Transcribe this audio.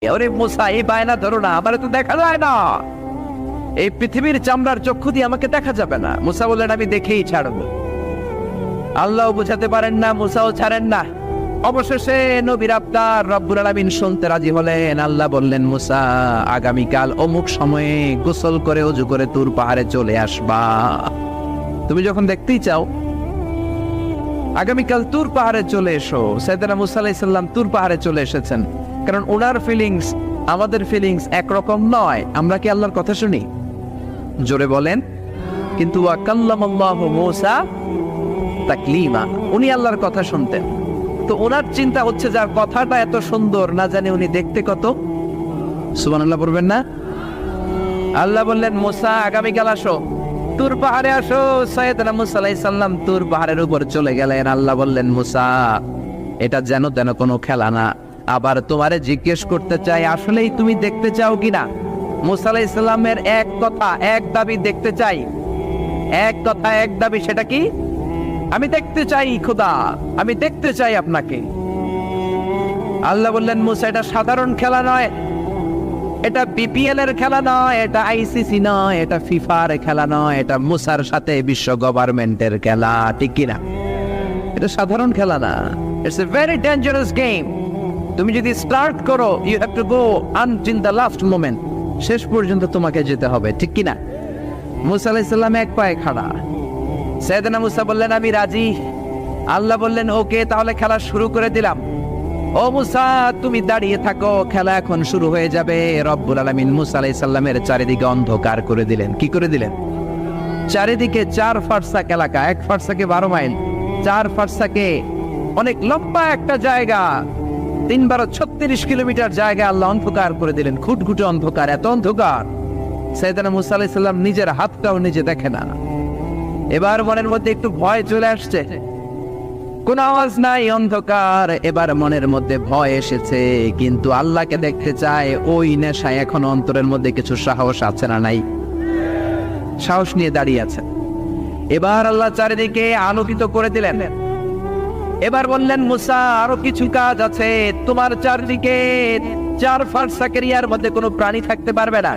ওরে মুসা, এই বায়না ধরো না, আমার তো দেখা যায় না, এই পৃথিবীর চামড়ার চক্ষু দিয়ে আমাকে দেখা যাবে না। মুসা বললেন আমি দেখেই ছাড়বো। আল্লাহ বুঝাতে পারেন না, মুসাও ছাড়েন না। অবশেষে নবীর আবদার রব্বুল আলামিন শুনতে রাজি হলেন। আল্লাহ বললেন, মুসা আগামীকাল অমুক সময়ে গোসল করে ওযু করে তুর পাহাড়ে চলে আসবা। তুমি যখন দেখতেই চাও আগামীকাল তুর পাহাড়ে চলে এসো। সাইয়েদনা মুসা আলাইহিস সালাম তুর পাহাড়ে চলে এসেছেন, কারণ ওনার ফিলিংস আমাদের ফিলিংস একরকম নয়। আমরা কি আল্লাহর কথা শুনি? জোরে বলেন। কিন্তু ওয়া কাল্লামাল্লাহু মুসা তাকলিমা, উনি আল্লাহর কথা শুনতেন। তো ওনার চিন্তা হচ্ছে যার কথাটা এত সুন্দর, না জানি উনি দেখতে কত। সুবহানাল্লাহ বলবেন না? আল্লাহ বললেন, মুসা আগামীকাল আসো, তুর পাহাড়ে আসো। সাইয়েদনা মুসা আলাইহিস সালাম তুর পাহাড়ের উপর চলে গেলেন। আল্লাহ বললেন, মুসা এটা যেন তেন কোনো খেলা না। আবার তোমারে জিজ্ঞেস করতে চাই, আসলেই তুমি দেখতে চাও কিনা? মুসা আলাইহিস সালামের এক কথা এক দাবি, দেখতে চাই। এক কথা এক দাবি, সেটা কি? আমি দেখতে চাই খোদা, আমি দেখতে চাই আপনাকে। আল্লাহ বললেন, মুসা এটা সাধারণ খেলা নয়, এটা বিপিএল এর খেলা নয়, এটা আইসিসি নয়, এটা ফিফার খেলা নয়, এটা মুসার সাথে বিশ্ব গভর্নমেন্টের খেলা, ঠিক কিনা? এটা সাধারণ খেলা না, it's a very dangerous game. তুমি যদি স্টার্ট করো, you have to go until the last moment, শেষ পর্যন্ত তোমাকে যেতে হবে, ঠিক কিনা? মুসা আলাইহিস সালাম এক পায়ে খাড়া। সাইয়েদনা মুসা বললেন, আমি রাজি। আল্লাহ বললেন, ওকে, তাহলে খেলা শুরু করে দিলাম। ও মুসা, তুমি দাঁড়িয়ে থাকো, খেলা এখন শুরু হয়ে যাবে। রব্বুল আলামিন মুসা আলাইহিস সালামের চারিদিকে অন্ধকার করে দিলেন। কি করে দিলেন? চারিদিকে 4 ফারসাক এলাকা, 1 ফারসাকে 12 মাইল, 4 ফারসাকে অনেক লম্বা একটা জায়গা, 3 × 36 কিলোমিটার জায়গা আল্লাহ অন্ধকার করে দিলেন। খুটখুটে অন্ধকার, এত অন্ধকার সাইয়েদনা মুসা আলাইহিস সালাম নিজের হাতটাও নিজে দেখে না। এবার মনের মধ্যে একটু ভয় চলে আসছে, কোন আওয়াজ নাই, অন্ধকার। এবার মনের মধ্যে ভয় এসেছে, কিন্তু আল্লাহকে দেখতে চায়। ওই নেশায় এখন অন্তরের মধ্যে কিছু সাহস আছে না নাই? সাহস নিয়ে দাঁড়িয়ে আছে। এবার আল্লাহ চারিদিকে আলোকিত করে দিলেন। এবার বললেন, মুসা আরো কিছু কাজ আছে, তোমার চারদিকে 4 ফারসাক এরিয়ার মধ্যে কোনো প্রাণী থাকতে পারবে না।